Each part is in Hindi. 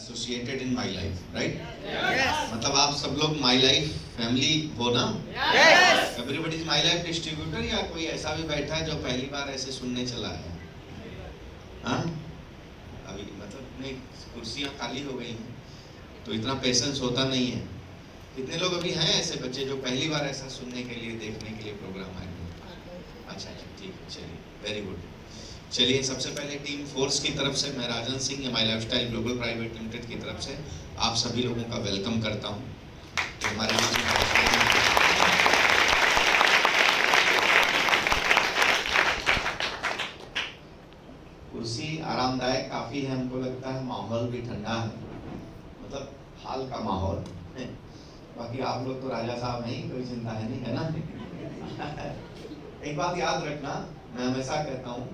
Associated in my life, right? मतलब आप सब लोग माई लाइफ फैमिली हो ना? Everybody is my life distributor, या कोई ऐसा भी बैठा है जो पहली बार ऐसे सुनने चला है? हाँ, अभी मतलब नहीं, कुर्सियाँ खाली हो गई हैं तो इतना पेशेंस होता नहीं है। कितने लोग अभी हैं ऐसे बच्चे जो पहली बार ऐसा सुनने के लिए, देखने के लिए प्रोग्राम आए हैं? अच्छा ठीक है, चलिए, वेरी गुड। चलिए, सबसे पहले टीम फोर्स की तरफ से मैं राजन सिंह माई लाइफस्टाइल ग्लोबल प्राइवेट लिमिटेड की तरफ से आप सभी लोगों का वेलकम करता हूँ। तो हमारे कुर्सी आरामदायक काफी है, हमको लगता है माहौल भी ठंडा है, मतलब हाल का माहौल है। बाकी आप लोग तो राजा साहब हैं, कोई चिंता है नहीं, है ना? एक बात याद रखना, मैं हमेशा कहता हूँ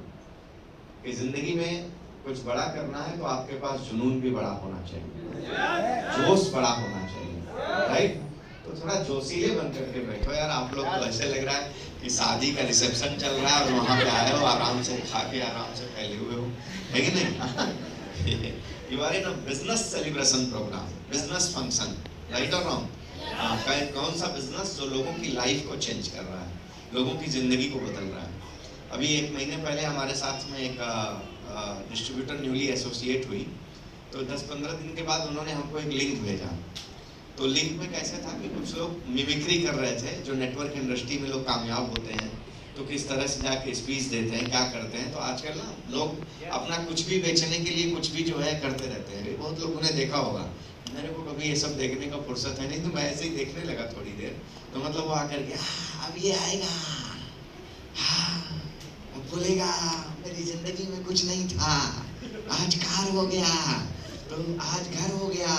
कि जिंदगी में कुछ बड़ा करना है तो आपके पास जुनून भी बड़ा होना चाहिए, जोश बड़ा होना चाहिए, राइट? तो थोड़ा जोशीले बन करके बैठो यार। आप लोग तो ऐसे लग रहा है कि शादी का रिसेप्शन चल रहा है और वहां पे आए हो, आराम से खा के आराम से फैले हुए हो, है कि नहीं? You are in a business celebration programme, business function, right और रॉन्ग? कौन सा बिजनेस जो लोगों की लाइफ को चेंज कर रहा है, लोगों की जिंदगी को बदल रहा है। अभी 1 महीने पहले हमारे साथ में एक डिस्ट्रीब्यूटर न्यूली एसोसिएट हुई, तो 10-15 दिन के बाद उन्होंने हमको एक लिंक भेजा। तो लिंक में कैसे था कि कुछ लोग मिमिक्री कर रहे थे, जो नेटवर्क इंडस्ट्री में लोग कामयाब होते हैं तो किस तरह से जाके स्पीच देते हैं, क्या करते हैं। तो आजकल ना लोग अपना कुछ भी बेचने के लिए कुछ भी जो है करते रहते हैं। बहुत लोगों ने देखा होगा, मेरे को कभी ये सब देखने का फुर्सत है नहीं, तो मैं ऐसे ही देखने लगा थोड़ी देर। तो मतलब वो आकर के अब ये आएगा, अब बोलेगा मेरी जिंदगी में कुछ नहीं था, आज कार हो गया, तो आज घर हो गया,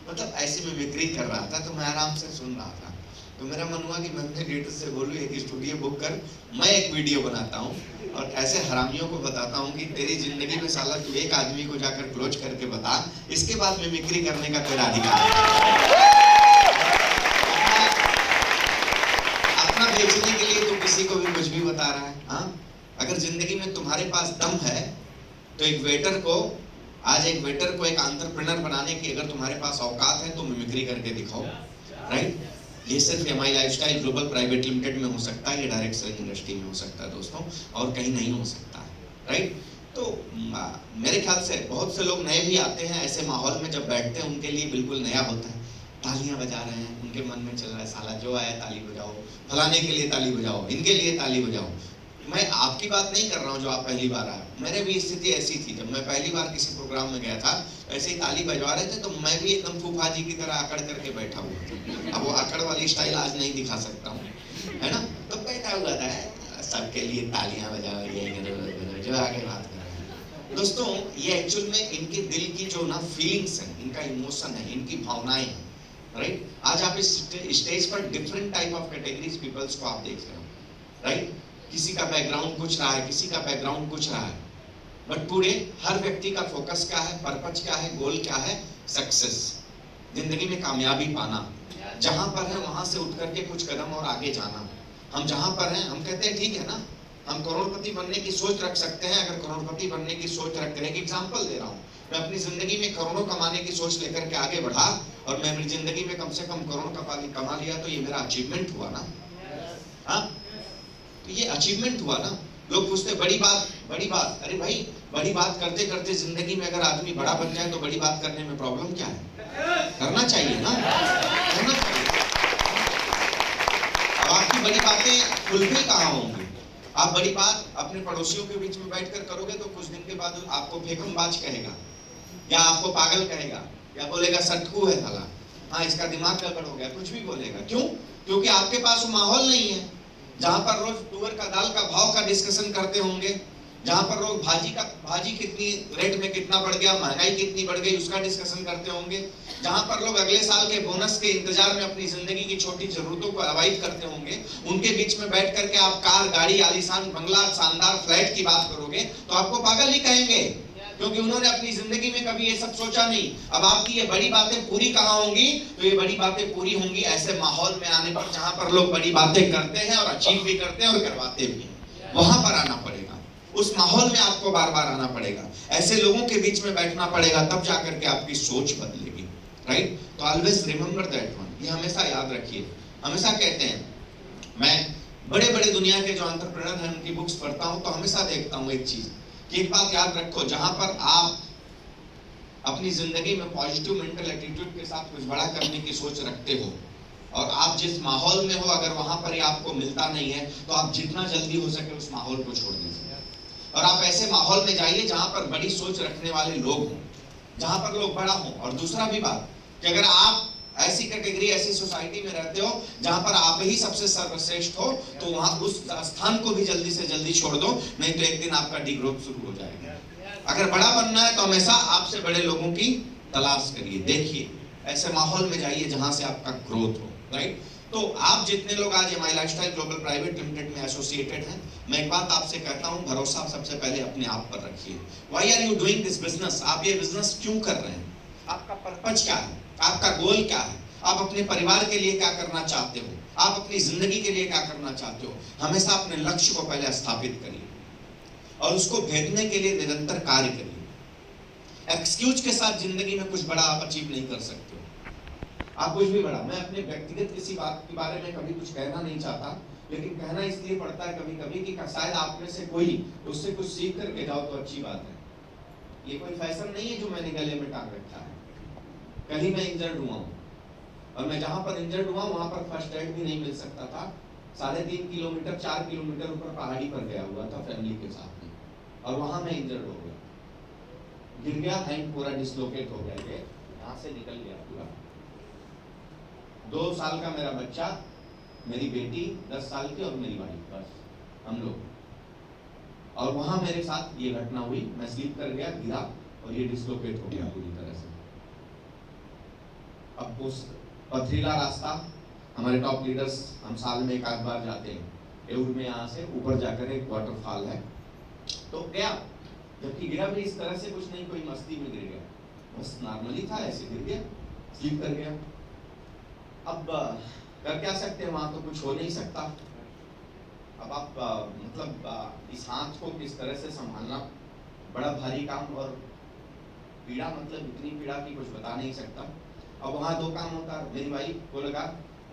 मतलब ऐसे में बिक्री कर रहा था। तो मैं आराम से सुन रहा था, तो मेरा मन हुआ कि मैं अपने एडिटर से बोलूं एक स्टूडियो बुक कर, मैं एक वीडियो बनाता हूँ और ऐसे हरामियों को बताता हूँ कि तेरी जिंदगी में साला तू एक आदमी को जाकर क्लोज करके बता, इसके बाद में बिक्री करने का तेरा अधिकार है। अपना बेचने के लिए तू किसी को भी कुछ भी बता रहा है। हाँ, अगर जिंदगी में तुम्हारे पास दम है तो एक वेटर को एक एंटरप्रेन्योर बनाने की अगर तुम्हारे पास औकात है तो मिमिक्री करके दिखाओ, राइट? ये सिर्फ माई लाइफस्टाइल ग्लोबल प्राइवेट लिमिटेड में हो सकता है, ये डायरेक्ट सेलिंग इंडस्ट्री में हो सकता है दोस्तों, और कहीं नहीं हो सकता है, राइट? तो मेरे ख्याल से बहुत से लोग नए भी आते हैं, ऐसे माहौल में जब बैठते हैं उनके लिए बिल्कुल नया होता है। तालियां बजा रहे हैं, उनके मन में चल रहा है साला जो आया ताली बजाओ, फलाने के लिए ताली बजाओ, इनके लिए ताली बजाओ। मैं आपकी बात नहीं कर रहा हूँ जो आप पहली बार आए, मेरे भी स्थिति ऐसी थी। जब मैं पहली बार किसी प्रोग्राम में गया था, ऐसे ही ताली बजवा रहे थे तो मैं भी एकदम फूफा जी की तरह आकड़ करके बैठा हुआ था। अब वो आकड़ वाली स्टाइल आज नहीं दिखा सकता हूँ, है ना? तो बैठा हुआ था, सबके लिए तालियां बजाओ, ये जो आगे बात कर रहे हैं दोस्तों, ये एक्चुअल में इनके दिल की जो ना फीलिंग्स है, इनका इमोशन है, इनकी भावनाएं हैं, राइट? आज आप इस स्टेज पर different type of categories peoples को आप देख रहे हो, राइट? किसी का बैकग्राउंड कुछ रहा है, किसी का बैकग्राउंड कुछ रहा है, बट पूरे हर व्यक्ति का फोकस क्या है, पर्पस क्या है, गोल क्या है? सक्सेस, जिंदगी में कामयाबी पाना। जहां पर है वहां से उठ करके कुछ कदम और आगे जाना। हम जहां पर हैं हम कहते हैं ठीक है ना, हम करोड़पति बनने की सोच रख सकते हैं। अगर करोड़पति बनने की सोच रखते हैं, एक एग्जांपल दे रहा हूं, मैं अपनी जिंदगी में करोड़ों कमाने की सोच लेकर के आगे बढ़ा और मैं मेरी जिंदगी में कम से कम करोड़ कमा लिया, तो ये मेरा अचीवमेंट हुआ ना? हाँ, तो ये अचीवमेंट हुआ ना। लोग पूछते बड़ी बात, अरे भाई बड़ी बात करते करते जिंदगी में अगर आदमी बड़ा बन जाए तो बड़ी बात करने में प्रॉब्लम क्या है? करना चाहिए ना, करना चाहिए। अब आपकी बड़ी बातें फुलफिल कहाँ होंगी? आप बड़ी बात अपने पड़ोसियों के बीच में बैठकर करोगे तो कुछ दिन के बाद आपको फेकमबाज कहेगा, या आपको पागल कहेगा, या बोलेगा सटकू है साला, हाँ इसका दिमाग गड़बड़ हो गया, कुछ भी बोलेगा। क्यों? क्योंकि आपके पास वो माहौल नहीं है जहां पर रोज तुअर का दाल का भाव का डिस्कशन करते होंगे, जहां पर लोग भाजी कितनी रेट में कितना बढ़ गया, महंगाई कितनी बढ़ गई, उसका डिस्कशन करते होंगे, जहां पर लोग अगले साल के बोनस के इंतजार में अपनी जिंदगी की छोटी जरूरतों को अवॉइड करते होंगे, उनके बीच में बैठ करके आप कार, गाड़ी, आलीशान बंगला, शानदार फ्लैट की बात करोगे तो आपको पागल ही कहेंगे, क्योंकि उन्होंने अपनी जिंदगी में कभी ये सब सोचा नहीं। अब आपकी ये बड़ी बातें पूरी कहाँ होंगी? तो ये बड़ी बातें पूरी होंगी ऐसे माहौल में आने पर जहां पर लोग बड़ी बातें करते हैं और अचीव भी करते हैं और करवाते भी हैं, वहां पर आना पड़ेगा। उस माहौल में आपको बार बार आना पड़ेगा, ऐसे लोगों के बीच में बैठना पड़ेगा, तब जाकर के आपकी सोच बदलेगी, राइट। तो ऑलवेज रिमेंबर दैट वन, ये हमेशा याद रखिए। हमेशा कहते हैं, मैं बड़े बड़े दुनिया के जो एंटरप्रेन्योर हैं उनकी बुक्स पढ़ता हूं तो हमेशा देखता हूं एक चीज कि एक बात याद रखो, जहां पर आप अपनी जिंदगी में पॉजिटिव मेंटल एटीट्यूड के साथ कुछ बड़ा करने की सोच रखते हो और आप जिस माहौल में हो अगर वहां पर ही आपको मिलता नहीं है तो आप जितना जल्दी हो सके उस माहौल को छोड़ दीजिए और आप ऐसे माहौल में जाइए जहां पर बड़ी सोच रखने वाले लोग हों, जहां पर लोग बड़ा हों। और दूसरा भी बात कि अगर आप ऐसी कैटेगरी, ऐसी सोसाइटी में रहते हो जहां पर आप ही सबसे सर्वश्रेष्ठ हो तो वहां उस स्थान को भी जल्दी से जल्दी छोड़ दो, नहीं तो एक दिन आपका डिग्रोथ शुरू हो जाएगा। अगर बड़ा बनना है तो हमेशा आपसे बड़े लोगों की तलाश करिए, देखिए, ऐसे माहौल में जाइए जहां से आपका ग्रोथ हो, राइट। तो आप जितने लोग आज MI lifestyle global private limited में एसोसिएटेड हैं, मैं एक बात आपसे कहता हूं, भरोसा सबसे पहले अपने आप पर रखिए। Why are you doing this business? आप ये बिजनेस क्यों कर रहे हैं? आपका पर्पज क्या है? आपका गोल क्या है? आप अपने परिवार के लिए क्या करना चाहते हो? आप अपनी जिंदगी के लिए क्या करना चाहते हो? हमेशा अपने लक्ष्य को पहले स्थापित करिए और उसको भेदने के लिए निरंतर कार्य करिए। एक्सक्यूज के साथ जिंदगी में कुछ बड़ा आप अचीव नहीं कर सकते हो, आप कुछ भी बड़ा। मैं अपने व्यक्तिगत किसी बात के बारे में कभी कुछ कहना नहीं चाहता, लेकिन कहना इसलिए पड़ता है कभी कभी कि शायद आप में से कोई उससे कुछ सीख करके जाओ तो अच्छी बात है। ये कोई फैशन नहीं है जो मैंने गले में टांग रखा है। कल ही मैं इंजर्ड हुआ हूँ और मैं जहां पर इंजर्ड हुआ वहां पर फर्स्ट एड भी नहीं मिल सकता था। 3.5 किलोमीटर 4 किलोमीटर ऊपर पहाड़ी पर गया हुआ था फैमिली के साथ में और वहां मैं इंजर्ड हो गया, गिर गया, हैंड पूरा डिसलोकेट हो गया, यहाँ से निकल गया पूरा। 2 साल का मेरा बच्चा, मेरी बेटी 10 साल की और मेरी वाइफ, बस हम लोग। और वहां मेरे साथ ये घटना हुई, मैं स्लिप कर गया, गिरा और ये डिसलोकेट हो गया पूरी तरह से। अब उस पथरीला रास्ता, हमारे टॉप लीडर्स, हम साल में एक आध बार जाते हैं एउर में, यहाँ से ऊपर जाकर एक वाटरफॉल है, तो गया, जबकि गिरा भी इस तरह से कुछ नहीं, कोई मस्ती में गिर गया, बस नॉर्मली था, ऐसे गिर गया, स्लिप कर गया। अब कर क्या सकते हैं, वहां तो कुछ हो नहीं सकता। अब आप मतलब इस हाथ को किस तरह से संभालना बड़ा भारी काम, और पीड़ा मतलब इतनी पीड़ा की कुछ बता नहीं सकता। अब वहाँ 2 काम होता, मेरी वाइफ को लगा,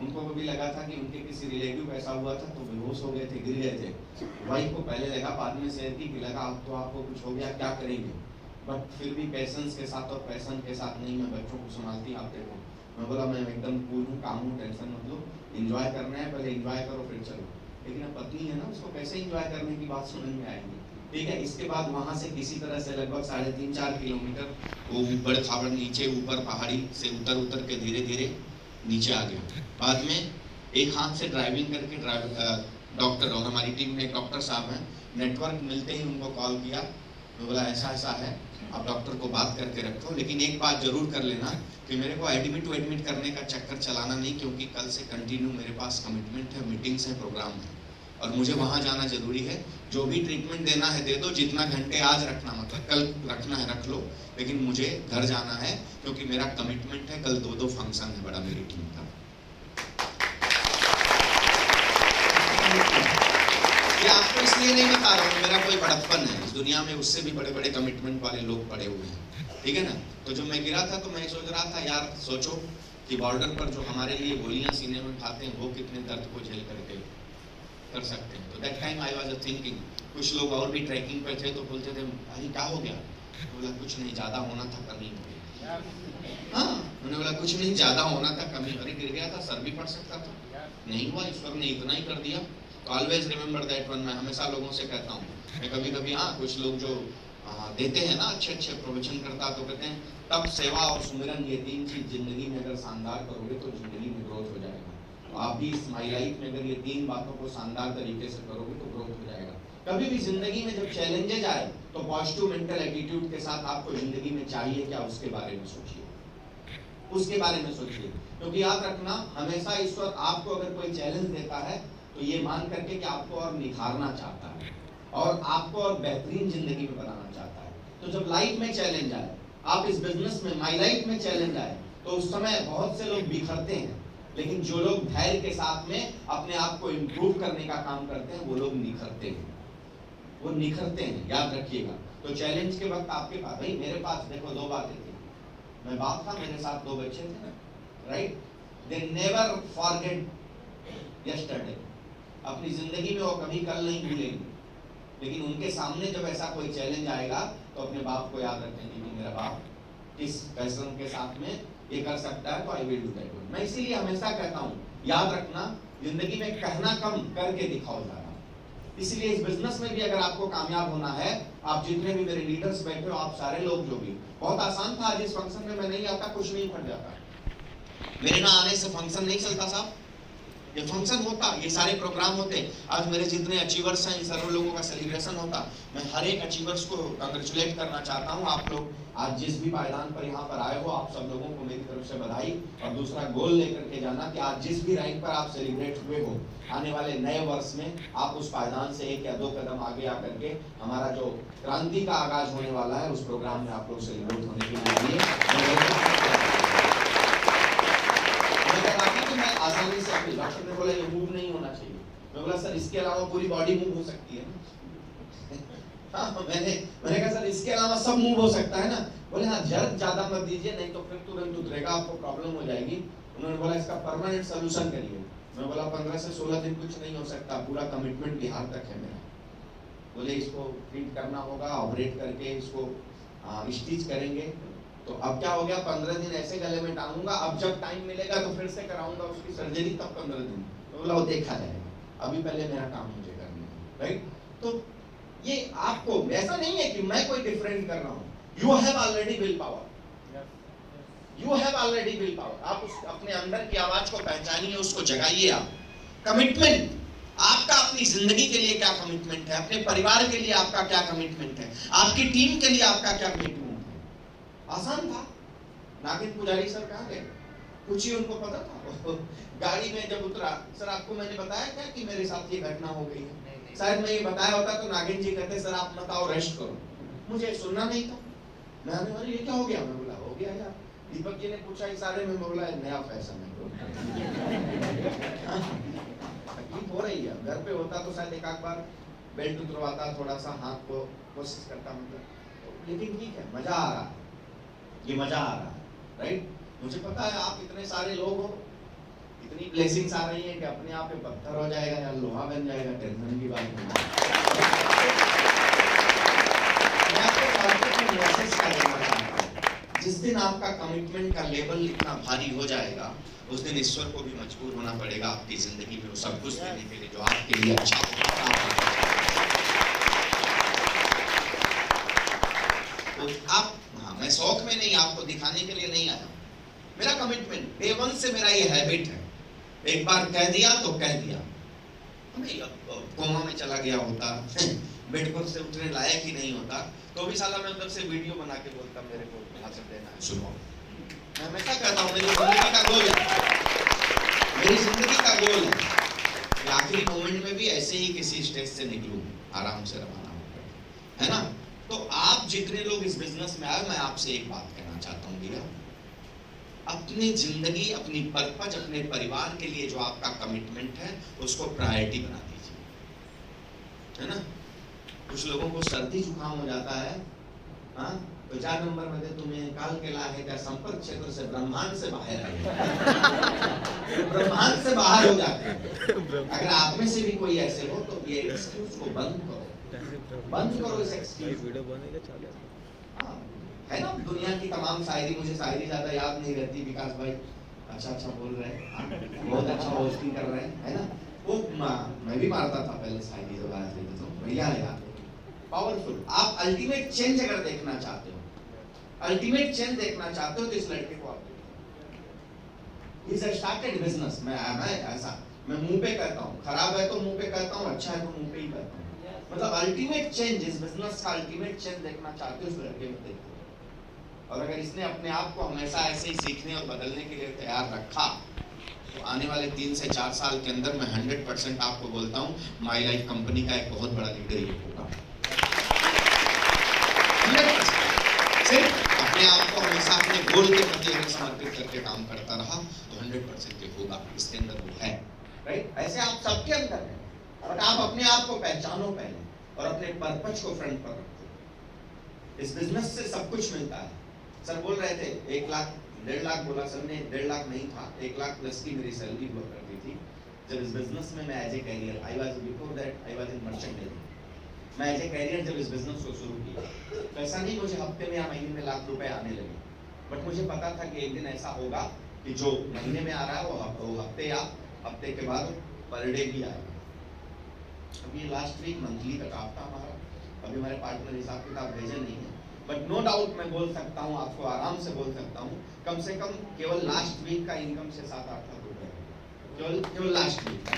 उनको भी लगा था कि उनके किसी रिलेटिव ऐसा हुआ था तो बेहोश हो गए थे, गिर गए थे। वाइफ को पहले लगा, बाद में शेयर की कि लगा अब तो आपको कुछ हो गया, क्या करेंगे, बट फिर भी पेशेंस के साथ और पैशन के साथ, नहीं मैं बच्चों को संभालती, आप देखो। मैं बोला मैं एकदम कूल हूँ, काम हूँ, टेंशन मत लो, एंजॉय करना है, पहले एंजॉय करो फिर चलो। लेकिन अब पत्नी है ना, उसको कैसे एंजॉय करने की बात समझ में आएगी, ठीक है। इसके बाद वहां से किसी तरह से लगभग 3.5-4 किलोमीटर वो ऊपर खाबड़ नीचे ऊपर पहाड़ी से उतर के धीरे धीरे नीचे आ गया। बाद में एक हाथ से ड्राइविंग करके डॉक्टर, और हमारी टीम में एक डॉक्टर साहब हैं, नेटवर्क मिलते ही उनको कॉल किया, मैं बोला ऐसा ऐसा है, आप डॉक्टर को बात करके रखो, लेकिन एक बात जरूर कर लेना कि मेरे को एडमिट करने का चक्कर चलाना नहीं, क्योंकि कल से कंटिन्यू मेरे पास कमिटमेंट है, मीटिंग्स है, प्रोग्राम है और मुझे वहां जाना जरूरी है। जो भी ट्रीटमेंट देना है दे दो, जितना घंटे आज रखना मतलब कल रखना है रख लो, लेकिन मुझे घर जाना है क्योंकि मेरा कमिटमेंट है, कल 2 फंक्शन है बड़ा मेरी टीम का। ये आपको इसलिए नहीं बता रहा हूँ मेरा कोई बड़प्पन है, इस दुनिया में उससे भी बड़े बड़े कमिटमेंट वाले लोग पड़े हुए हैं, ठीक है ना। तो जब मैं गिरा था तो मैं सोच रहा था, यार सोचो कि बॉर्डर पर जो हमारे लिए गोलियां सीने में खाते हैं वो कितने दर्द को झेल करके कर सकते हैं। तो that time I was thinking, कुछ लोग और भी ट्रैकिंग पे थे तो बोलते थे अरे क्या हो गया, बोला कुछ नहीं, ज्यादा होना था, कमी हो गई। हाँ, उन्होंने बोला कुछ नहीं, ज्यादा होना था, कमी, अरे गिर गया था, सर भी पड़ सकता था, नहीं हुआ, ईश्वर ने इतना ही कर दिया। तो ऑलवेज रिमेंबर दैट वन, मैं हमेशा लोगों से कहता हूँ, मैं कभी कभी हाँ कुछ लोग जो देते हैं ना अच्छे प्रवचन करता, तो कहते हैं तब सेवा और सुमिरन, ये 3 चीज जिंदगी में अगर शानदार करोगे तो जिंदगी में ग्रोथ हो जाएगा। तो आप भी इस माई लाइफ में अगर ये 3 बातों को शानदार तरीके से करोगे तो ग्रोथ हो जाएगा। कभी भी जिंदगी में जब चैलेंजेज आए तो पॉजिटिव मेंटल एटीट्यूड के साथ आपको जिंदगी में चाहिए क्या, उसके बारे में सोचिए, उसके बारे में सोचिए। क्योंकि याद रखना, हमेशा ईश्वर आपको अगर कोई चैलेंज देता है तो ये मान करके कि आपको और निखारना चाहता है और आपको और बेहतरीन जिंदगी में बनाना चाहता है। तो जब लाइफ में चैलेंज आए, आप इस बिजनेस में, माई लाइफ में चैलेंज आए, तो उस समय बहुत से लोग बिखरते हैं, लेकिन जो लोग धैर्य के साथ में अपने आप को इम्प्रूव करने का काम करते हैं वो लोग निखरते हैं। वो निखरते हैं, याद रखिएगा। तो चैलेंज के वक्त आपके पास, भाई मेरे पास देखो दो बातें थी, मैं बाप था, मेरे साथ दो बच्चे थे, right, they never forget yesterday, अपनी जिंदगी में वो कभी कल नहीं भूलेंगे, लेकिन उनके सामने जब ऐसा कोई चैलेंज आएगा तो अपने बाप को याद रखेंगे कि मेरा बाप किस फैसलों के साथ में ये कर सकता है, तो आई विल डू दैट। मैं इसीलिए हमेशा कहता हूँ, याद रखना, जिंदगी में कहना कम, करके दिखाओ ज्यादा। इसलिए इस बिजनेस में भी अगर आपको कामयाब होना है, आप जितने भी मेरे लीडर्स बैठे हो, आप सारे लोग जो भी, बहुत आसान था, आज इस फंक्शन में मैं नहीं आता, कुछ नहीं फट जाता, मेरे ना आने से फंक्शन नहीं चलता साहब, ये फंक्शन होता, ये सारे प्रोग्राम होते, आज मेरे जितने अचीवर्स हैं इन सर्व लोगों का सेलिब्रेशन होता। मैं हर एक अचीवर्स को कंग्रेचुलेट करना चाहता हूँ। आप लोग आज जिस भी पायदान पर यहाँ पर आए हो, आप सब लोगों को मेरी तरफ से बधाई। और दूसरा गोल लेकर के जाना कि आज जिस भी रैंक पर आप सेलिब्रेट हुए हो, आने वाले नए वर्ष में आप उस पायदान से 1 या 2 कदम आगे आकर के हमारा जो क्रांति का आगाज होने वाला है, उस प्रोग्राम में आप लोग सेलिब्रेट होने के लिए मैं आसानी से अपने डॉक्टर ने बोला ये मूव नहीं होना चाहिए, मैं बोला सर इसके अलावा पूरी बॉडी मूव हो सकती है ना। हाँ, मैंने कहा सर इसके अलावा सब मूव हो सकता है ना। बोले हाँ, जर्क ज्यादा मत दीजिए, नहीं तो फिर तुरंत उतरेगा, आपको प्रॉब्लम हो जाएगी। उन्होंने बोला इसका परमानेंट सोल्यूशन करिए। मैं बोला 15 से 16 दिन कुछ नहीं हो सकता, पूरा कमिटमेंट बिहार तक है मेरा। बोले इसको ट्रीट करना होगा, ऑपरेट करके इसको स्टिच करेंगे। तो अब क्या हो गया, 15 दिन ऐसे गले में टांगूंगा, अब जब टाइम मिलेगा तो फिर से कराऊंगा उसकी सर्जरी, तब 15 दिन। तो बोला वो देखा जाएगा, अभी पहले मेरा काम मुझे करना है, राइट। तो ये आपको ऐसा नहीं है कि मैं कोई डिफरेंट कर रहा हूँ, you have already will power, you have already will power. आप उस अपने अंदर की आवाज को पहचानिए, उसको जगाइए। आप कमिटमेंट, आपका अपनी जिंदगी के लिए क्या कमिटमेंट है, अपने परिवार के लिए आपका क्या कमिटमेंट है, आपकी टीम के लिए आपका क्या कमिटमेंट है। आसान था। नागिन पुजारी सर कहाँ गए, कुछ ही उनको पता था। गाड़ी में जब उतरा, सर आपको मैंने बताया क्या कि मेरे साथ ये घटना हो गई है, शायद मैं ये बताया होता तो नागिन जी कहते सर आप मत आओ, रेस्ट करो, मुझे सुनना नहीं था। मैंने बोला ये क्या हो गया, मैं बोला हो गया यार। दीपक जी ने पूछा इशारे में, बोला नया फैशन है। तकलीफ हो रही है, घर पे होता तो शायद एक आध बार बेल्ट उतरवाता, थोड़ा सा हाथ को कोशिश करता, मतलब, लेकिन ठीक है, मजा आ रहा, ये मजा आ रहा है, राइट। मुझे पता है आप इतने सारे लोग हो, इतनी ब्लेसिंग्स आ रही है कि अपने आप पे पत्थर हो जाएगा या लोहा बन जाएगा, टेंशन की बात नहीं। मैं आपको मैसेज क्या देना चाहता हूं, जिस दिन आपका कमिटमेंट का लेवल इतना भारी हो जाएगा, उस दिन ईश्वर को भी मजबूर होना पड़ेगा आपकी जिंदगी में वो सब कुछ देने के लिए जो आपके लिए अच्छा होगा। तो आप, हाँ, मैं शौक में नहीं, आपको दिखाने के लिए नहीं आया, मेरा कमिटमेंट डे 1 से मेरा ये हैबिट है, एक बार कह दिया तो कह दिया। कोमा में चला गया होता, बेड पर से उठने लायक ही नहीं होता, तो भी साला मैं उधर से वीडियो बना के बोलता मेरे को हासिल देना है, सुनो। मैं हमेशा कहता हूँ मेरी जिंदगी का गोल है, मेरी जिंदगी का गोल है कि आखिरी मोमेंट में भी ऐसे ही किसी स्टेज से निकलूं, आराम से रवाना होकर, है ना। तो आप जितने लोग इस बिजनेस में आए, मैं आपसे एक बात कहना चाहता हूँ भैया, अपनी जिंदगी, अपनी पर्पज, अपने परिवार के लिए जो आपका कमिटमेंट है उसको प्रायोरिटी बना दीजिए, है ना। कुछ लोगों को सर्दी जुकाम हो जाता है, हाँ, तो 4 नंबर में तुम्हें काल के लाए क्या संपर्क क्षेत्र से ब्रह्मांड से बाहर आए, ब्रह्मांड से बाहर हो जाते हैं। अगर आप में से भी कोई ऐसे हो तो ये एक्सक्यूज को बंद करो, बंद करो इस एक्सक्यूज। वीडियो बनेगा चालू है ना। दुनिया की तमाम शायरी, मुझे शायरी ज्यादा याद नहीं रहती, विकास भाई अच्छा बोल रहे हैं, बहुत अच्छा होस्टिंग कर रहे हैं, है ना। वो मैं भी मारता था पहले शायरी जब आया था, तो बढ़िया है यार, पावरफुल। आप अल्टीमेट चेंज अगर देखना चाहते हो, अल्टीमेट चेंज देखना चाहते हो तो इस लड़के को आप देखो, स्टार्टेड बिजनेस। मैं ऐसा मैं मुंह पे कहता हूँ, खराब है तो मुंह पे कहता हूँ, अच्छा है तो मुंह पे ही कहता हूँ। मतलब अल्टीमेट चेंज, इस बिजनेस का अल्टीमेट चेंज देखना चाहते हो इस लड़के में देखो। और अगर इसने अपने आप को हमेशा ऐसे ही सीखने और बदलने के लिए तैयार रखा, तो आने वाले 3 से 4 साल के अंदर मैं 100% आपको बोलता हूँ, माई लाइफ कंपनी का एक बहुत बड़ा लीडर ये होगा। 100%। सिर्फ अपने आप को हमेशा अपने गोल के प्रति अगर समर्पित करके काम करता रहा तो 100% ये होगा, इसके अंदर वो है, राइट। ऐसे आप सबके अंदर है, और आप अपने आप को पहचानो पहले, और अपने पर्पज को फ्रंट पर रखो। इस बिजनेस से सब कुछ मिलता है। सर बोल रहे थे 1 लाख 1.5 लाख बोला सर ने, 1.5 लाख नहीं था, 1 लाख प्लस की मेरी सैलरी हुआ करती थी जब इस बिजनेस में मैं as a career, I was before that I was in merchant navy. मैं एज ए कैरियर जब इस बिजनेस को शुरू किया तो ऐसा नहीं मुझे हफ्ते में या महीने में लाख रुपए आने लगे, बट मुझे पता था कि एक दिन ऐसा होगा कि जो महीने में आ रहा है वो हफ्ते या हफ्ते के बाद पर डे भी आएगा। अभी लास्ट वीक मंथली का काम था हमारा, अभी हमारे पार्टनर हिसाब किताब भेजे नहीं है, बट नो डाउट मैं बोल सकता हूँ, आपको आराम से बोल सकता हूँ, कम से कम केवल लास्ट वीक का इनकम 6-7-8 लाख रुपए केवल लास्ट वीक का।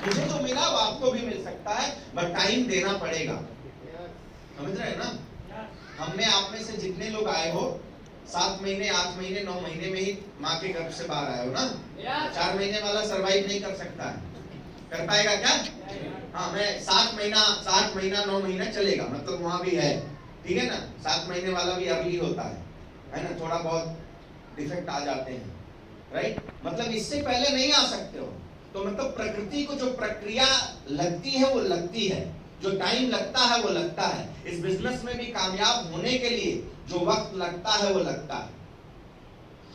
मुझे जो मिला वो आपको भी मिल सकता है, बट टाइम देना पड़ेगा। समझ रहे हैं ना? हमने आप में से जितने लोग आए हो 7 महीने 8 महीने 9 महीने में ही माँ के गर्भ से बाहर आए हो ना, 4 महीने वाला सरवाइव नहीं कर सकता है, कर पाएगा क्या? हाँ, मैं 7 महीना 9 महीना चलेगा, मतलब वहां भी है, ठीक है ना? 7 महीने वाला भी अर्ली होता है ना, थोड़ा बहुत डिफेक्ट आ जाते हैं, राइट? मतलब इससे पहले नहीं आ सकते हो। तो मतलब प्रकृति को जो प्रक्रिया लगती है वो लगती है, जो टाइम लगता है वो लगता है। इस बिजनेस में भी कामयाब होने के लिए जो वक्त लगता है वो लगता है,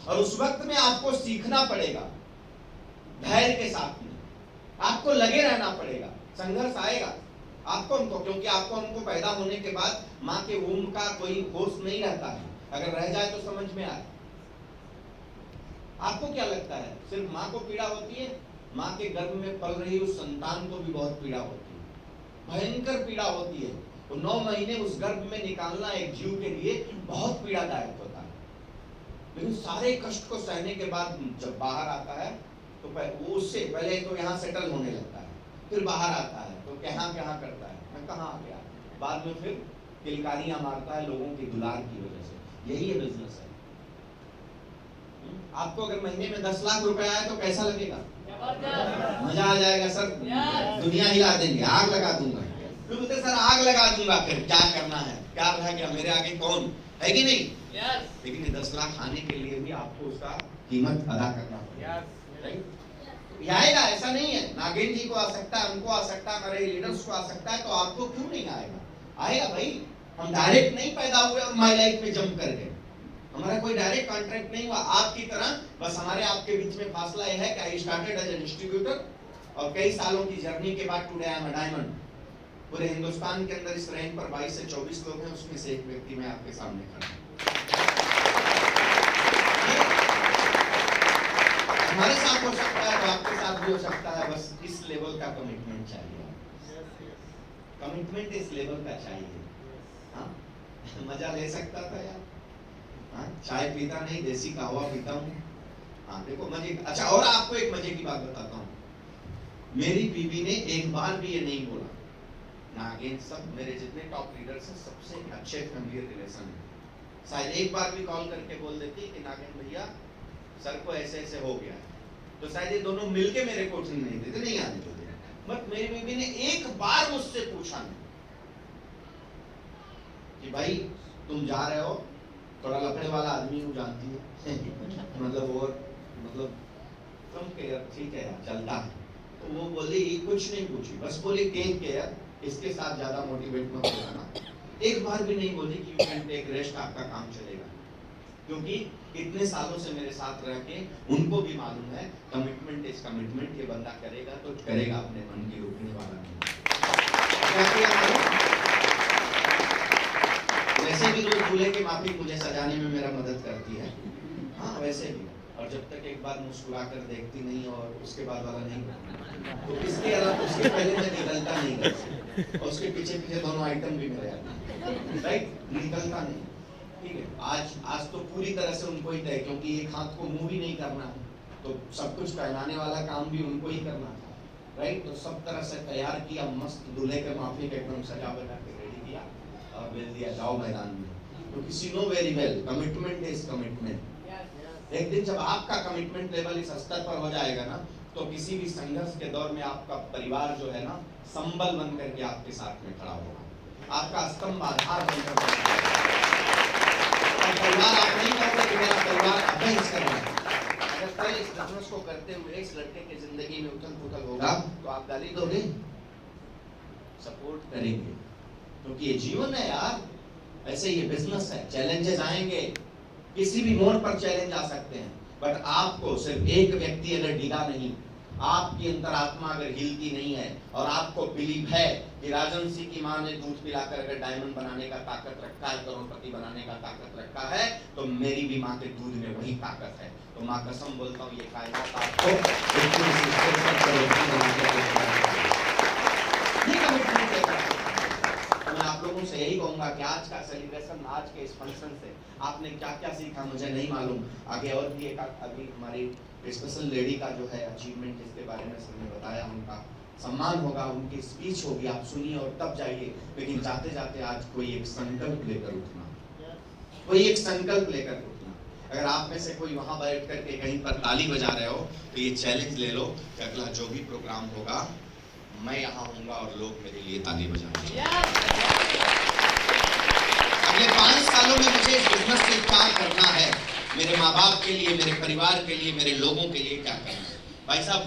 और उस वक्त में आपको सीखना पड़ेगा धैर्य के साथ में, आपको लगे रहना पड़ेगा। संघर्ष आएगा आपको उनको, क्योंकि आपको हमको पैदा होने के बाद माँ के वूम्ब का कोई होश नहीं रहता है, अगर रह जाए तो समझ में आए। आपको क्या लगता है सिर्फ माँ को पीड़ा होती है? माँ के गर्भ में पल रही उस संतान को भी बहुत पीड़ा होती है, भयंकर पीड़ा होती है। तो 9 महीने उस गर्भ में निकालना एक जीव के लिए बहुत पीड़ादायक होता है, लेकिन सारे कष्ट को सहने के बाद जब बाहर आता है तो वो उससे पहले तो यहाँ सेटल होने लगता है, फिर बाहर आता है तो क्या करता है, मैं कहाँ आ गया, बाद में फिर किलकारियां मारता है लोगों की दुलार की वजह से। यही है बिजनेस है। आपको अगर महीने में 10 लाख रुपए आए तो कैसा लगेगा? मजा आ जाएगा सर, दुनिया हिला देंगे, आग लगा दूंगा। फिर बोलते सर आग लगा दूंगा, फिर क्या करना है, क्या रह गया मेरे आगे कौन है कि नहीं? लेकिन ये 10 लाख आने के लिए भी आपको उसका कीमत अदा करना पड़ेगा, राइट? ये आएगा, ऐसा नहीं है। नागेंद्र जी को आ सकता है, उनको आ सकता है, हमारे लीडर्स को आ सकता है, तो आपको क्यों नहीं आएगा? आएगा भाई। हम डायरेक्ट नहीं पैदा हुए और माय लाइफ में जंप कर गए, हमारा कोई डायरेक्ट कॉन्ट्रैक्ट नहीं हुआ आपकी तरह। बस हमारे आपके बीच में फासला यह है कि I started as a distributor, और कई सालों की जर्नी के बाद today I am a diamond. पूरे हिंदुस्तान के अंदर इस रैंक पर 22 से 24 लोग हैं, उसमें से एक व्यक्ति मैं आपके सामने खड़ा हूं। हमारे साथ हो सकता है तो आपके साथ भी हो सकता है, बस इस लेवल का कमिटमेंट चाहिए। कमिटमेंट इस लेवल का चाहिए। हाँ, मजा ले सकता था यार, हाँ, चाय पीता नहीं, देसी कहवा पीता हूँ। हाँ देखो मजे। अच्छा, और आपको एक मजे की बात बताता हूँ, मेरी बीवी ने एक बार भी ये नहीं बोला। नागेंद्र, सब मेरे जितने टॉप लीडर्स हैं सबसे अच्छे फैमिली रिलेशन है। शायद एक बार भी कॉल करके बोल देती कि नागेंद्र भैया सर को ऐसे ऐसे हो गया, तो शायद ये दोनों मिलके मेरे को उठने नहीं देते, नहीं आने देते। बट मेरी बीवी ने एक बार मुझसे पूछा नहीं कि भाई तुम जा रहे हो, थोड़ा लफड़े वाला आदमी हूँ जानती है मतलब, और मतलब तुम के यार ठीक है यार चलता है। तो वो बोली कुछ नहीं पूछी, बस बोली टेक केयर, इसके साथ ज्यादा मोटिवेट मत करना। एक बार भी नहीं बोली कि यू कैन टेक रेस्ट, आपका काम चलेगा। क्योंकि इतने सालों से मेरे साथ रह के उनको भी मालूम है कमिटमेंट इज कमिटमेंट, ये बंदा करेगा तो करेगा, अपने मन की रुकने वाला नहीं। वैसे भी रोज दूल्हे की माफी मुझे सजाने में मेरा मदद करती है, हाँ वैसे भी। और जब तक एक बार मुस्कुरा कर देखती नहीं और उसके बाद वाला नहीं, तो इसके अलावा उसके पहले मैं निकलता नहीं, और उसके पीछे पीछे दोनों आइटम भी मेरे आते, राइट? निकलता नहीं, ठीक है। आज तो पूरी तरह से उनको ही तय, क्योंकि एक हाथ को मूव ही नहीं करना है, तो सब कुछ पहनाने वाला काम भी उनको ही करना था, राइट? तो सब तरह से तैयार किया, मस्त दूल्हे के माफी का एकदम सजा बना के रेडी किया और भेज दिया, जाओ मैदान में। तो किसी know very well commitment is commitment. एक दिन जब आपका कमिटमेंट लेवल इस स्तर पर हो जाएगा ना, तो किसी भी संघर्ष के दौर में आपका परिवार जो है ना, संबल बन करके आपके साथ में खड़ा होगा, आपका स्तंभ आधार बनकर परिवार आप नहीं कहोगे कि मेरा परिवार अभ्यंस कर रहा है। अगर कल इस बिजनेस को करते हुए इस लड़के की जिंदगी में उथल पुथल होगा तो आप गाली दोगे? सपोर्ट करेंगे, क्योंकि ये जीवन है यार, ऐसे ये बिजनेस है, चैलेंजेस आएंगे, किसी भी मोड़ पर चैलेंज आ सकते हैं, बट आपको सिर्फ एक व्यक्ति अगर डीगा नहीं, आपकी अंतरात्मा अगर हिलती नहीं है और आपको बिलीव है कि राजन सिंह की मां ने दूध पिलाकर अगर डायमंड बनाने का ताकत रखा है, करोड़पति बनाने का ताकत रखा है, तो मेरी भी मां के दूध में वही ताकत है। तो मां कसम बोलता हूँ, ये कायनात आपको मैं आप लोगों से यही कहूंगा कि आज का सेलिब्रेशन, आज के इस फंक्शन से आपने क्या क्या सीखा मुझे नहीं मालूम। आगे और भी एक अभी हमारी स्पेशल लेडी का जो है अचीवमेंट, इसके बारे में सबने बताया, उनका सम्मान होगा, उनकी स्पीच होगी, आप सुनिए और तब जाइए। लेकिन जाते जाते आज कोई एक संकल्प लेकर उठना, कोई एक संकल्प लेकर उठना। अगर आप में से कोई वहां बैठ करके कहीं पर ताली बजा रहे हो तो ये चैलेंज ले लो कि अगला जो भी प्रोग्राम होगा मैं यहाँ हूँगा और लोग मेरे लिए ताली बजाएंगे। अगले 5 सालों में मुझे इस बिजनेस से क्या करना है, मेरे माँ बाप के लिए, मेरे परिवार के लिए, मेरे लोगों के लिए क्या करना है। भाई साहब,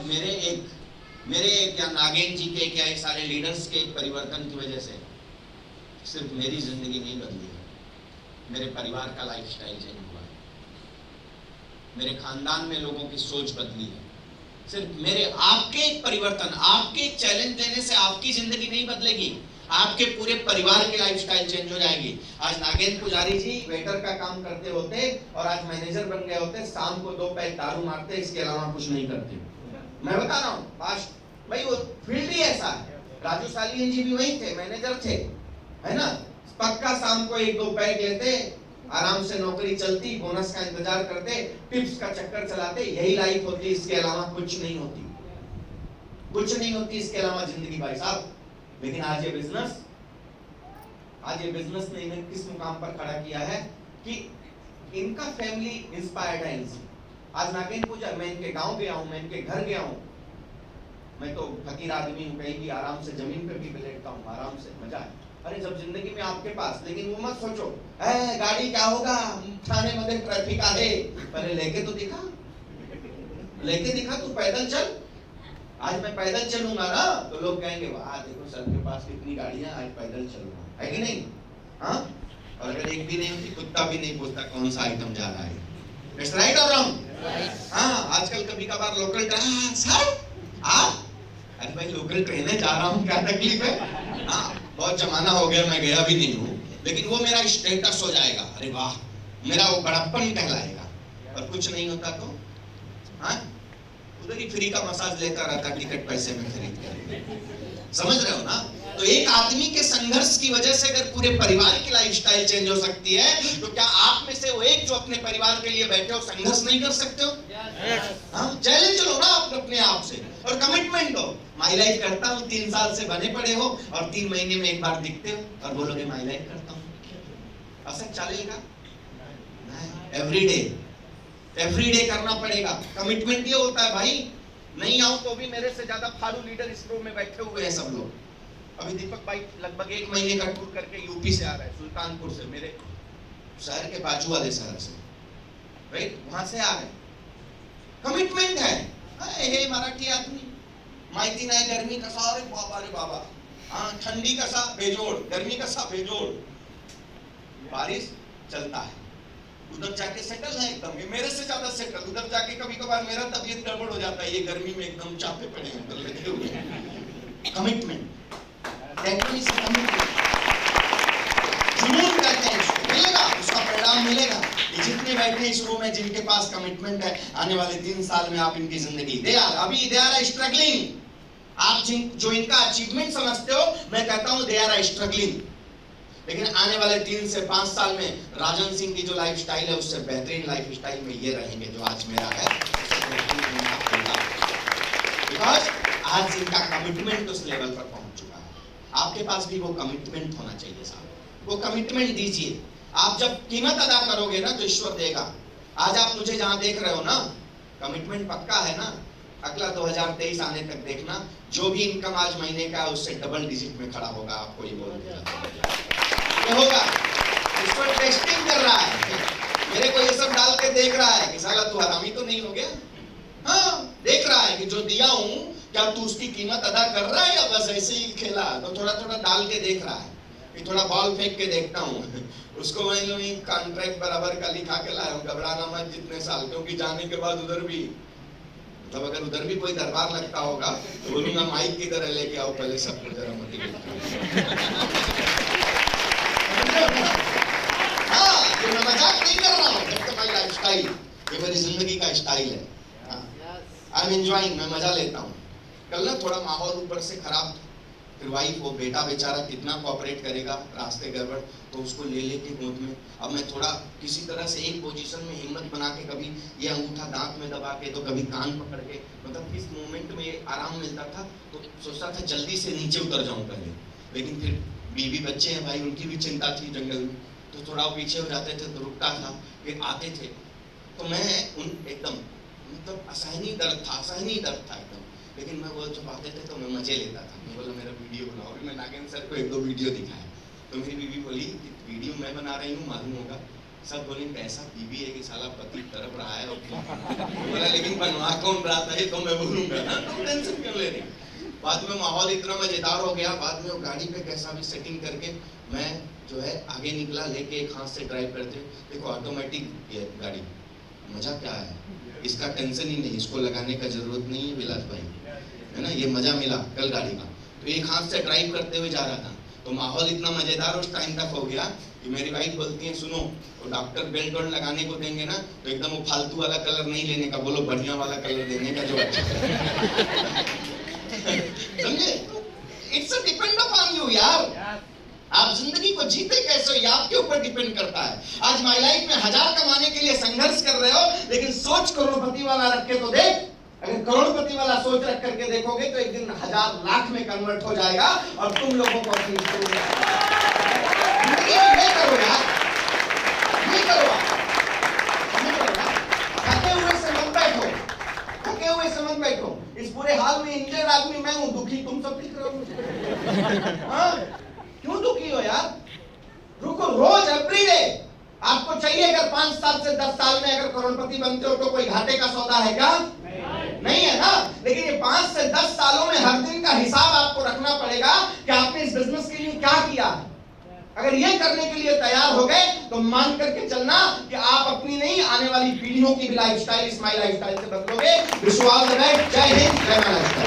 मेरे क्या नागेन जी के, क्या सारे लीडर्स के परिवर्तन की वजह से सिर्फ मेरी जिंदगी नहीं बदली है, मेरे परिवार का लाइफस्टाइल चेंज हुआ है, मेरे खानदान में लोगों की सोच बदली है। सिर्फ मेरे आपके एक परिवर्तन, आपके एक चैलेंज देने से आपकी जिंदगी नहीं बदलेगी, आपके पूरे परिवार की लाइफस्टाइल चेंज हो जाएगी। आज नागेंद्र पुजारी जी वेटर का काम करते होते और आज मैनेजर बन गए होते, शाम को 2 पैक दारू मारते, इसके अलावा कुछ नहीं करते। मैं बता रहा हूँ, भाई वो फील्ड ही ऐसा है। राजू सालियन जी भी वही थे, मैनेजर थे, है ना, पक्का शाम को 1-2 पैक लेते, आराम से नौकरी चलती, बोनस का इंतजार करते, टिप्स का चक्कर चलाते, यही लाइफ होती, इसके अलावा कुछ नहीं होती, कुछ नहीं होती इसके अलावा जिंदगी भाई साहब। लेकिन आज ये बिजनेस ने इन्हें किस मुकाम पर खड़ा किया है कि इनका फैमिली इंस्पायर्ड है इनसे। आज नागेंद्र पूजा, मैं इनके गांव गया हूं, मैं इनके घर गया हूं, मैं तो फकीर आदमी हूं, कहीं भी आराम से जमीन पे भी लेटता हूं, आराम से मजा है। अरे जब जिंदगी में आपके पास, लेकिन वो मत सोचो गाड़ी क्या होगा, थाने में ट्रैफिक आहे, पहले लेके तो दिखा, लेके दिखा, तू पैदल चल। आज मैं पैदल चलूंगा ना तो लोग कहेंगे वाह देखो सर के पास कितनी गाड़ियां, आज पैदल चल रहा है कि नहीं? हाँ, और अगर एक भी नहीं होती, कुत्ता भी नहीं पूछता कौन सा आइटम जा रहा है। इट्स राइट और रॉन्ग? हाँ, आजकल कभी कभार लोकल सर अरे भाई लोकल ट्रेन जा रहा हूँ, क्या तकलीफ है? हाँ, बहुत जमाना हो गया, मैं गया भी नहीं हूँ, लेकिन वो मेरा स्टेटस हो जाएगा, अरे वाह, मेरा वो बड़प्पन कहलाएगा। और कुछ नहीं होता तो हाँ, उधर ही फ्री का मसाज लेता रहता, टिकट पैसे में खरीद कर। समझ रहे हो ना? तो एक आदमी के संघर्ष की वजह से अगर पूरे परिवार की लाइफस्टाइल चेंज हो सकती है, तो क्या आप में से वो एक जो अपने परिवार के लिए बैठे हो संघर्ष नहीं कर सकते हो? चैलेंज लो ना आप अपने आप से और कमिटमेंट दो। माई लाइफ करता हूँ, 3 साल से बने पड़े हो और 3 महीने में एक बार दिखते हो और बोलोगे माई लाइफ करता हूँ। असर चलेगा? एवरी डे करना पड़ेगा। कमिटमेंट ये होता है भाई, नहीं आऊं तो भी मेरे से ज्यादा फालू लीडर इस रूम में बैठे हुए हैं सब लोग। अभी दीपक भाई लगभग 1 महीने का टूर करके यूपी से आ रहा है, सुल्तानपुर से, मेरे शहर के बाजू वाले शहर से, राइट, वहां से आ रहे। कमिटमेंट है। हे मराठी आदमी माहिती नाही गर्मी कसा, अरे बाबा रे बाबा, हाँ ठंडी कसा बेजोड़, गर्मी कसा बेजोड़, बारिश चलता है, उधर जाके सेटल है एकदम, ये मेरे से ज्यादा सेटल। उधर जाके कभी कभार मेरा तबीयत गड़बड़ हो जाता है, ये गर्मी में एकदम चापे पड़े हैं, तो लगे हुए हैं। कमिटमेंट, जुनून कहते हैं इसको, मिलेगा उसका परिणाम मिलेगा। ये जितने बैठे इस रूम में जिनके पास कमिटमेंट है, आने वाले 3 साल में आप इनकी जिंदगी दे आर स्ट्रगलिंग। आप जो इनका अचीवमेंट समझते हो, मैं कहता हूं दे आर स्ट्रगलिंग, लेकिन आने वाले 3 से 5 साल में राजन सिंह की जो लाइफस्टाइल है उससे बेहतरीन लाइफस्टाइल में ये रहेंगे जो आज मेरा है। बिकॉज आज इनका कमिटमेंट उस लेवल पर पहुंच चुका है। आपके पास भी वो कमिटमेंट होना चाहिए साहब, वो कमिटमेंट दीजिए। आप जब कीमत अदा करोगे ना तो ईश्वर देगा। आज आप मुझे जहां देख रहे हो ना, कमिटमेंट पक्का है ना, अगला 2023 आने तक देखना, जो भी इनकम आज महीने का है उससे डबल डिजिट में खड़ा होगा। आपको ये बोल दिया होगा, ईश्वर टेस्टिंग कर रहा है, मेरे को ये सब डाल के देख रहा है कि साला तू हरामी तो नहीं हो गया, हाँ, देख रहा है कि जो दिया हूं क्या तू उसकी कीमत अदा कर रहा है या बस ऐसे ही खेला। तो थोड़ा थोड़ा डाल के देख रहा है कि थोड़ा बॉल फेंक के देखता हूँ। उसको मैं कॉन्ट्रैक्ट बराबर का लिखा के लाया हूँ, घबराना मत जितने साल, क्योंकि जाने के बाद उधर भी मतलब अगर उधर भी कोई दरबार लगता होगा तो बोलूंगा माइक की तरह लेके आओ पहले सबको जरा मोटिवेट। हाँ, तो मैं मजाक नहीं कर रहा हूँ, दैट्स माय लाइफस्टाइल, ये मेरी जिंदगी का स्टाइल है। आई एम एंजॉयिंग, मैं मजा लेता हूँ। कल ना थोड़ा माहौल ऊपर से खराब, फिर वाइफ वो बेटा बेचारा कितना कोऑपरेट करेगा, रास्ते गड़बड़, तो उसको ले लेके गोद में। अब मैं थोड़ा किसी तरह से एक पोजीशन में हिम्मत बना के, कभी ये अंगूठा दांत में दबा के, तो कभी कान पकड़ के, मतलब किस मोमेंट में ये आराम मिलता था तो सोचता था जल्दी से नीचे उतर जाऊं पहले। लेकिन फिर बीवी बच्चे हैं भाई, उनकी भी चिंता थी जंगल में, तो थोड़ा पीछे हो जाते थे तो रुकता था, फिर आते थे तो मैं उन एकदम मतलब असहनीय दर्द था एकदम। लेकिन मैं वो जब आते थे तो मैं मजे लेता था। मैं बोला मेरा वीडियो बनाओ, मैं नागेंद्र सर को 1-2 वीडियो दिखाया, तो मेरी बीवी बोली वीडियो मैं बना रही हूँ मालूम होगा। सब बोले कैसा बीवी है कि साला पति तरफ रहा है, और बोला लेकिन बनवा कौन रहा था ये तो मैं बोलूंगा ना, तो टेंशन क्यों ले रही। बाद में माहौल इतना मजेदार हो गया, बाद में वो गाड़ी पे कैसा भी सेटिंग करके मैं जो है आगे निकला, लेके एक हाथ से ड्राइव करते। देखो ऑटोमेटिक गाड़ी, मजा क्या है, इसका टेंशन ही नहीं, इसको लगाने का जरूरत नहीं है विलास भाई, है ना। ये मजा मिला कल गाड़ी का। तो एक हाथ से ड्राइव करते हुए जा रहा था, तो माहौल इतना मजेदार उस टाइम तक हो गया कि मेरी वाइफ बोलती है सुनो, तो डॉक्टर बेल्ट वेल्ट लगाने को देंगे ना तो एकदम वो फालतू वाला कलर नहीं लेने का, बोलो बढ़िया वाला कलर देने का जो अच्छा। समझे? इट्स डिपेंड अपॉन यू यार, आप जिंदगी को जीते कैसे ये आपके ऊपर डिपेंड करता है। आज माय लाइफ में 1000 कमाने के लिए संघर्ष कर रहे हो, लेकिन सोच करोड़पति वाला रख के तो देख। अगर करोड़पति वाला सोच रख करके देखोगे तो एक दिन 1000 लाख में कन्वर्ट हो जाएगा और तुम लोगों को अपनी जिंदगी में करो यार, नहीं करो आप, थके हुए से मत बैठो, थके हुए से मत बैठो। इस पूरे हाल में इंजर्ड आदमी मैं हूं, दुखी तुम सब दिख रहे हो मुझे। हाँ, क्यों दुखी हो यार? रुको, रोज एवरीडे आपको चाहिए। अगर 5 साल से 10 साल में अगर करोड़पति बनते हो तो कोई घाटे का सौदा है क्या? नहीं है ना। लेकिन ये 5 से 10 सालों में हर दिन का हिसाब आपको रखना पड़ेगा कि आपने इस बिजनेस के लिए क्या किया। अगर ये करने के लिए तैयार हो गए तो मान करके चलना कि आप अपनी नहीं आने वाली पीढ़ियों की भी लाइफस्टाइल स्माइल लाइफस्टाइल से बदलोगे। विश्वास है। जय हिंद, जय महाराष्ट्र।